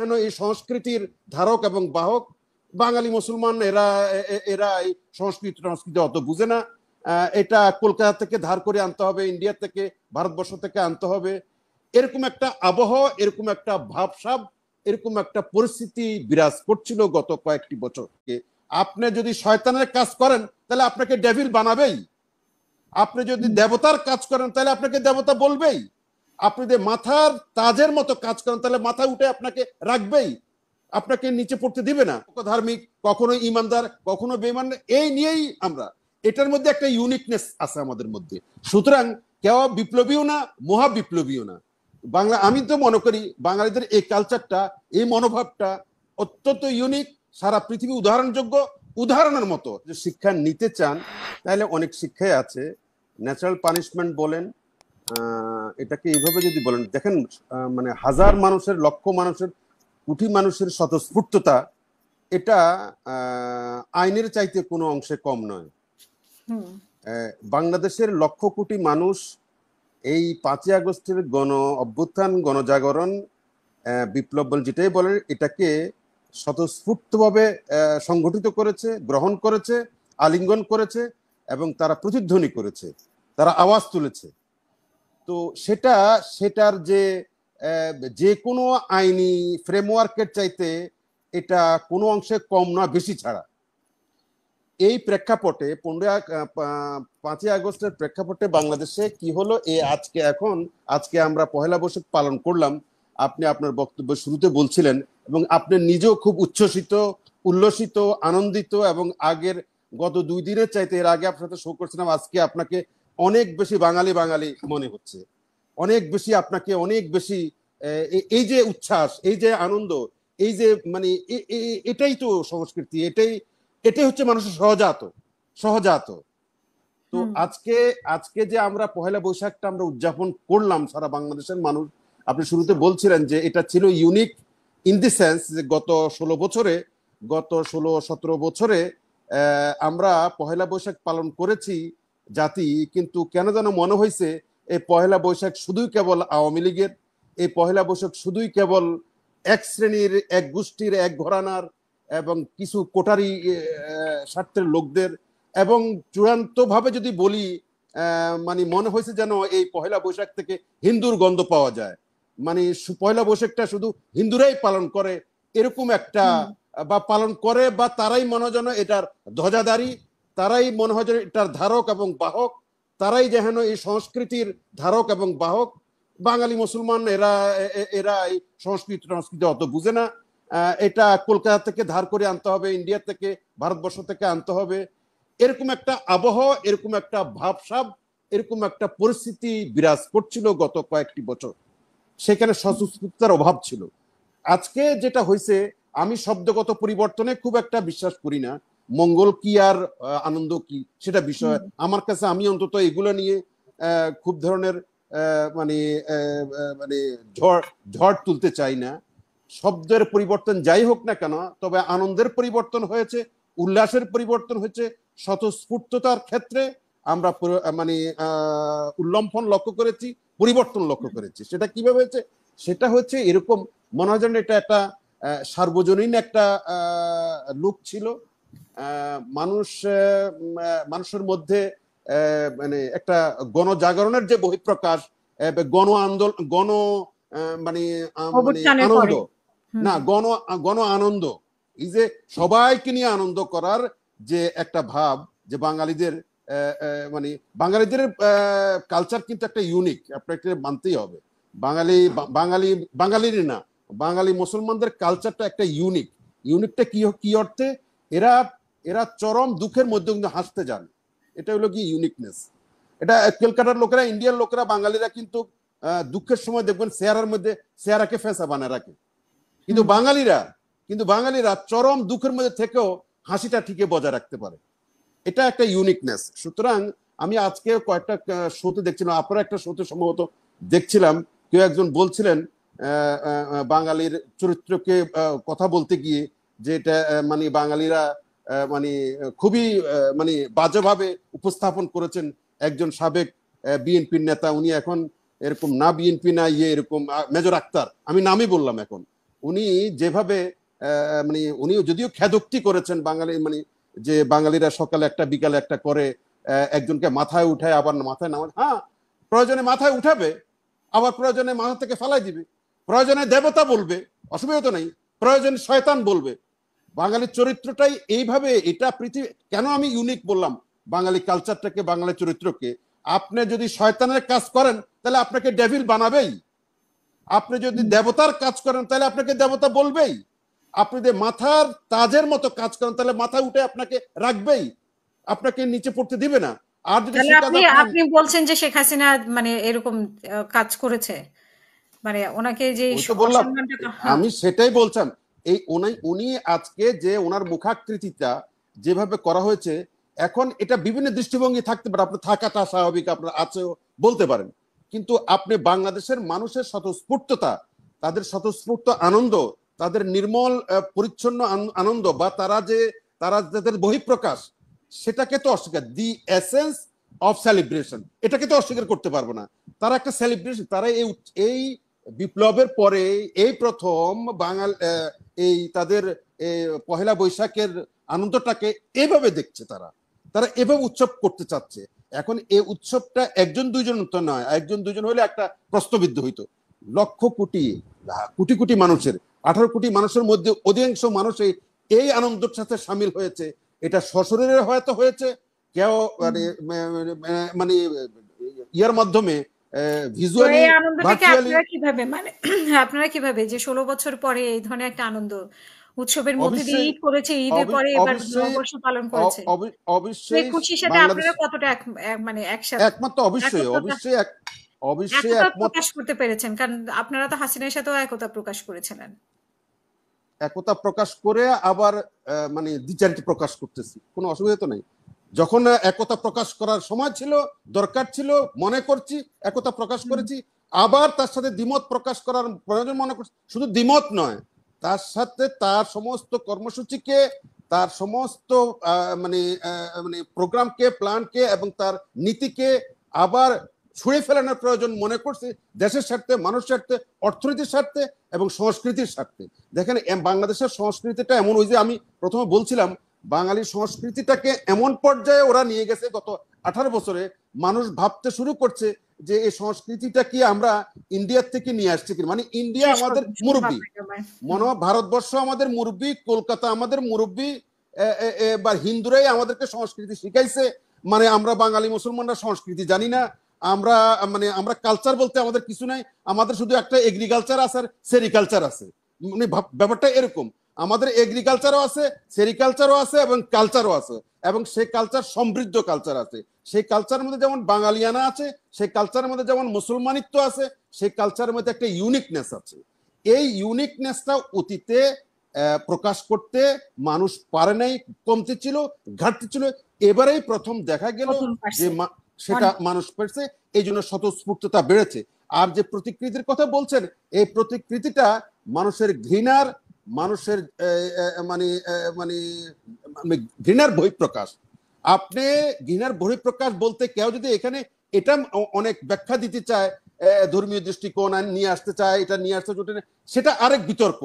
যেন এই সংস্কৃতির ধারক এবং বাহক। বাঙালি মুসলমান এরা এরা এই সংস্কৃতি অত বুঝে না। এটা কলকাতা থেকে ধার করে আনতে হবে, ইন্ডিয়া থেকে, ভারতবর্ষ থেকে আনতে হবে, এরকম একটা আবহাওয়া, এরকম একটা ভাবসাব, এরকম একটা পরিস্থিতি বিরাজ করছিল গত কয়েকটি বছরকে। আপনি যদি শয়তানের কাজ করেন তাহলে আপনাকে ডেভিল বানাবেই, আপনি যদি দেবতার কাজ করেন তাহলে আপনাকে দেবতা বলবেই, আপনি যদি মাথার তাজের মতো কাজ করেন তাহলে মাথা উঠে আপনাকে রাখবেই, আপনাকে নিচে পড়তে দিবে না। ধার্মিক, কখনো ইমানদার, কখনো বেঈমান, এই নিয়েই আমরা, এটার মধ্যে একটা ইউনিকনেস আছে আমাদের মধ্যে। সুতরাং কেউ বিপ্লবীও না, মহা বিপ্লবীও না। বাংলা, আমি তো মনে করি বাঙালিদের এই কালচারটা, এই মনোভাবটা অত্যন্ত ইউনিক, সারা পৃথিবী উদাহরণযোগ্য, উদাহরণের মতো। যে শিক্ষা নিতে চান তাহলে অনেক শিক্ষাই আছে। ন্যাচারাল পানিশমেন্ট বলেন, এটাকে এইভাবে যদি বলেন, দেখেন মানে হাজার মানুষের, লক্ষ মানুষের, কোটি মানুষের স্বতঃস্ফূর্ততা, এটা আইনের চাইতে কোনো অংশে কম নয়। বাংলাদেশের লক্ষ কোটি মানুষ এই 5ই আগস্টের গণ অভ্যুত্থান, গণজাগরণ, বিপ্লব বল যেটাই বলেন, এটাকে স্বতঃস্ফূর্তভাবে সংগঠিত করেছে, গ্রহণ করেছে, আলিঙ্গন করেছে এবং তারা প্রতিধ্বনি করেছে, তারা আওয়াজ তুলেছে। তো সেটার যে কোনো আইনি ফ্রেমওয়ার্কের চাইতে এটা কোনো অংশে কম না, বেশি ছাড়া। এই প্রেক্ষাপটে 5ই আগস্টের প্রেক্ষাপটে বাংলাদেশে কি হলো, আজকে আমরা পহেলা বৈশাখ পালন করলাম। আপনি আপনার বক্তব্য শুরুতে বলছিলেন এবং আপনি নিজেও খুব উচ্ছ্বসিত, উল্লসিত, আনন্দিত, এবং গত 2 দিনের চাইতে এর আগে আপনার সাথে শো করছিলাম, আজকে আপনাকে অনেক বেশি বাঙালি মনে হচ্ছে, অনেক বেশি এই যে উচ্ছ্বাস, এই যে আনন্দ, এই যে মানে এটাই তো সংস্কৃতি, এটাই হচ্ছে মানুষের সহজাত। তো আজকে যে আমরা পহেলা বৈশাখটা আমরা উদযাপন করলাম সারা বাংলাদেশের মানুষ, আপনি শুরুতে বলছিলেন যে এটা ছিল ইউনিক ইন দি সেন্স যে গত 16-17 বছরে আমরা পহেলা বৈশাখ পালন করেছি জাতি, কিন্তু কেন যেন মনে হয়েছে এই পহেলা বৈশাখ শুধুই কেবল আওয়ামী লীগের, এই পহেলা বৈশাখ শুধুই কেবল এক শ্রেণীর, এক গোষ্ঠীর, এক ঘরানার এবং কিছু কোটারি স্বার্থের লোকদের। এবং চূড়ান্ত ভাবে যদি বলি, মানে মনে হয়েছে যেন এই পহেলা বৈশাখ থেকে হিন্দুর গন্ধ পাওয়া যায়, মানে পহেলা বৈশাখটা শুধু হিন্দুরাই পালন করে এরকম একটা, বা পালন করে, বা তারাই মনে হয় যেন এটার ধ্বজাধারী, তারাই মনে হয় যেন এটার ধারক এবং বাহক, তারাই যেন এই সংস্কৃতির ধারক এবং বাহক। বাঙালি মুসলমান এরা এই সংস্কৃতি অত বুঝে না। এটা কলকাতা থেকে ধার করে আনতে হবে, ইন্ডিয়া থেকে, ভারতবর্ষ থেকে আনতে হবে, এরকম একটা আবহাওয়া, এরকম একটা ভাবসাব, এরকম একটা পরিস্থিতি বিরাজ করছিল গত কয়েকটি বছর। সেখানে স্বতঃস্ফূর্ততার অভাব ছিল। আজকে যেটা হয়েছে, আমি শব্দগত পরিবর্তনে খুব একটা বিশ্বাস করি না। মঙ্গল কি আর আনন্দ কি সেটা বিষয় আমার কাছে, আমি অন্তত এগুলো নিয়ে খুব ধরনের মানে মানে ঝড় তুলতে চাই না। শব্দের পরিবর্তন যাই হোক না কেন, তবে আনন্দের পরিবর্তন হয়েছে, উল্লাসের পরিবর্তন হয়েছে, স্বতঃস্ফূর্ততার ক্ষেত্রে আমরা মানে উল্লম্ফন লক্ষ্য করেছি, পরিবর্তন লক্ষ্য করেছি। সেটা কিভাবে হয়েছে? সেটা হচ্ছে এরকম, মনে হয় যেন এটা একটা সার্বজনীন একটা লুক ছিল। মানুষের মধ্যে মানে একটা গণজাগরণের যে বহিঃপ্রকাশ, গণ আন্দোলন, মানে আনন্দ, না গণ আনন্দ, এই যে সবাইকে নিয়ে আনন্দ করার যে একটা ভাব, যে বাঙালিদের কালচার কিন্তু একটা ইউনিক, আপনাকে মানতেই হবে। বাঙালির না, বাঙালি মুসলমানদের কালচারটা একটা ইউনিকটা কি অর্থে? এরা চরম দুঃখের মধ্যে কিন্তু হাসতে যান, এটা হলো কি ইউনিকনেস। এটা কলকাতার লোকেরা, ইন্ডিয়ার লোকেরা, বাঙালিরা কিন্তু দুঃখের সময় দেখবেন চেহারার মধ্যে চেহারাকে ফেঁসা বানায় রাখে, কিন্তু বাঙালিরা চরম দুঃখের মধ্যে থেকেও হাসিটা ঠিকই বজায় রাখতে পারে। এটা একটা ইউনিকনেস। সুতরাং আমি আজকে কয়েকটা শোতে দেখছিলাম, আপনারা একটা শোতে সম্ভবত দেখছিলাম, কেউ একজন বলছিলেন বাঙালির চরিত্রকে কথা বলতে গিয়ে যে এটা মানে বাঙালিরা মানে খুবই মানে বাজেভাবে উপস্থাপন করেছেন। একজন সাবেক বিএনপির নেতা, উনি এখন এরকম না বিএনপি না এরকম, মেজর আক্তার, আমি নামই বললাম এখন, উনি যেভাবে মানে উনি যদিও খেদোক্তি করেছেন বাঙালি, মানে যে বাঙালিরা সকালে একটা বিকালে একটা করে, একজনকে মাথায় উঠায় আবার মাথায় নামায়, হ্যাঁ প্রয়োজনে মাথায় উঠাবে, আবার প্রয়োজনে মাথা থেকে ফালাই দিবে, প্রয়োজনে দেবতা বলবে, অসুবিধা তো নেই, প্রয়োজনে শয়তান বলবে। বাঙালির চরিত্রটাই এইভাবে, এটা পৃথিবী, কেন আমি ইউনিক বললাম বাঙালি কালচারটাকে, বাঙালি চরিত্রকে, আপনি যদি শয়তানের কাজ করেন তাহলে আপনাকে ডেভিল বানাবেই, আপনি যদি দেবতার কাজ করেন তাহলে আপনাকে দেবতা বলবেই, আপনি যদি মাথার তাজের মতো কাজ করেন তাহলে মাথা উঠে আপনাকে রাখবেই, আপনাকে নিচে পড়তে দিবে না। আর যদি তাহলে সে কাজ আপনি আপনি, আপনি বলছেন যে শেখ হাসিনা মানে এরকম কাজ করেছে, মানে ওনাকে যে ওই তো বললাম, অসম্মানটা, হ্যাঁ। আমি সেটাই বলছিলাম, এই উনি আজকে যে ওনার মুখাকৃতিটা যেভাবে করা হয়েছে, এখন এটা বিভিন্ন দৃষ্টিভঙ্গি থাকতে পারে, আপনার থাকাটা স্বাভাবিক, আপনার আছেও বলতে পারেন, কিন্তু আপনি বাংলাদেশের মানুষের স্বতঃস্ফূর্ততা, তাদের স্বতঃস্ফূর্ত আনন্দ, তাদের নির্মল পরিচ্ছন্ন আনন্দ, বা তারা যাদের বহিঃপ্রকাশ, সেটাকে তো অস্বীকার, দি এসেন্স অফ সেলিব্রেশন, এটাকে তো অস্বীকার করতে পারবো না। তারা একটা সেলিব্রেশন, তারা এই বিপ্লবের পরে এই প্রথম বাঙাল এই তাদের পহেলা বৈশাখের আনন্দটাকে এভাবে দেখছে, তারা তারা এভাবে উৎসব করতে চাচ্ছে। এখন এই উৎসবটা একজন দুইজন তো নয়, একজন দুইজন হলে একটা প্রশ্নবিদ্ধ হইতো, লক্ষ কোটি কোটি কোটি মানুষের, 18 কোটি মানুষের মধ্যে অধিকাংশ মানুষ এই আনন্দের সাথে সামিল হয়েছে। এটা সশরীরে হয়তো হয়েছে, কেউ মানে মানে ইয়ার মাধ্যমে, তো ভিজুয়ালি, এই আনন্দটাকে ভার্চুয়ালি। আপনারা কিভাবে মানে আপনারা কিভাবে যে 16 বছর পরে এই ধরনের একটা আনন্দ উৎসবের মধ্যে দিয়ে অবশ্যই, ঈদ করেছে, ঈদের পরে এবার অবশ্যই, নববর্ষ পালন করেছে, তো এই অবশ্যই খুশির সাথে বাংলাদেশ আপনারা কতটা মানে একসাথে একমাত্র, অবশ্যই একতা অবশ্যই অবশ্যই একতা একমত। প্রকাশ করতে পেরেছেন, কারণ আপনারা তো হাসিনার সাথেও একতা প্রকাশ করেছিলেন। একতা প্রকাশ করে আবার মানে দ্বিচারিতা প্রকাশ করতেছি, কোনো অসুবিধা তো নেই। যখন একতা প্রকাশ করার সময় ছিল, দরকার ছিল, মনে করছি একতা প্রকাশ করেছি, আবার তার সাথে দ্বিমত প্রকাশ করার প্রয়োজন মনে করছি, শুধু দ্বিমত নয়, তার সাথে তার সমস্ত কর্মসূচিকে, তার সমস্ত মানে মানে প্রোগ্রামকে, প্ল্যানকে এবং তার নীতিকে আবার ছুঁড়ে ফেলানোর প্রয়োজন মনে করছি, দেশের স্বার্থে, মানুষের স্বার্থে, অর্থনীতির স্বার্থে এবং সংস্কৃতির স্বার্থে। দেখেন বাংলাদেশের সংস্কৃতিটা এমন, ওই যে আমি প্রথমে বলছিলাম, বাঙালি সংস্কৃতিটাকে এমন পর্যায়ে ওরা নিয়ে গেছে, গত 18 বছরে মানুষ ভাবতে শুরু করছে যে এই সংস্কৃতিটা কি আমরা ইন্ডিয়ার থেকে নিয়ে আসছি কি, মানে ইন্ডিয়া শেষ আমাদের করবেন শুধু মুরব্বী, আপনাকে আমার। মনে হয় ভারতবর্ষ আমাদের মুরব্বী, কলকাতা আমাদের মুরব্বী, বা হিন্দুরাই আমাদেরকে সংস্কৃতি শিখাইছে, মানে আমরা বাঙালি মুসলমানরা সংস্কৃতি জানি না, আমরা মানে আমরা কালচার বলতে আমাদের কিছু নাই, আমাদের শুধু একটা এগ্রিকালচার আছে আর সেরিকালচার আছে, মানে ব্যাপারটা এরকম, আমাদের এগ্রিকালচারও আছে, সেরিকালচারও আছে এবং কালচারও আছে, এবং সেই কালচার সমৃদ্ধ কালচার আছে, সেই কালচারের মধ্যে যেমন বাঙালিয়ানা আছে, সেই কালচারের মধ্যে যেমন মুসলমানিত্ব আছে, সেই কালচারের মধ্যে একটা ইউনিকনেস আছে। এই ইউনিকনেসটা অতীতে প্রকাশ করতে মানুষ পারে নাই, কমতি ছিল, ঘাটতি ছিল, এবারেই প্রথম দেখা গেল প্রথম যে পারছে সেটা অনেক। মানুষ পেয়েছে, এই জন্য স্বতঃস্ফূর্ততা বেড়েছে। আর যে প্রতিকৃতির কথা বলছেন, এই প্রতিকৃতিটা মানুষের ঘৃণার, মানুষের মানে মানে ঘৃণার বহিঃপ্রকাশ। আপনি ঘৃণার বহিঃপ্রকাশ বলতে কেউ যদি এখানে এটা অনেক ব্যাখ্যা দিতে চায়, ধর্মীয় দৃষ্টিকোণ নিয়ে আসতে চায়, এটা নিয়ে আসতে চায়, সেটা আরেক বিতর্ক।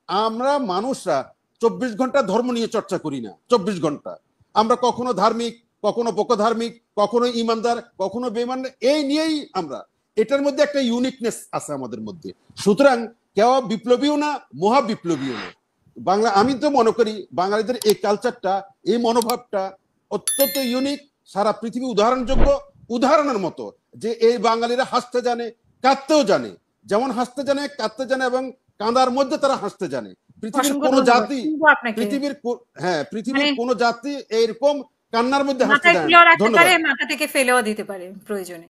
আমরা মানুষরা 24 ঘন্টা ধর্ম নিয়ে চর্চা করি না, 24 ঘন্টা আমরা কখনো ধার্মিক, কখনো ধার্মিক, কখনো ইমানদার, কখনো বেঈমান, এই নিয়েই আমরা, এটার মধ্যে একটা ইউনিকনেস আছে আমাদের মধ্যে। সুতরাং কেউ বিপ্লবীও না, মহা বিপ্লবীও না। বাংলা, আমি তো মনে করি বাঙালিদের এই কালচারটা, এই মনোভাবটা অত্যন্ত ইউনিক, সারা পৃথিবী উদাহরণযোগ্য, উদাহরণের মতো, যে এই বাঙালিরা হাসতে জানে, কাঁদতেও জানে, যেমন হাসতে জানে, কাঁদতে জানে এবং কাঁদার মধ্যে তারা হাসতে জানে। পৃথিবীর অসংখ্য কোন ধন্যবাদ জাতি, শুনবো আপনাকে। হ্যাঁ মানে পৃথিবীর কোন জাতি এইরকম কান্নার মধ্যে হাসতে মাথায় জানে না। তুলেও রাখতে পারে, ধন্যবাদ। মাথা থেকে ফেলেও দিতে পারে প্রয়োজনে।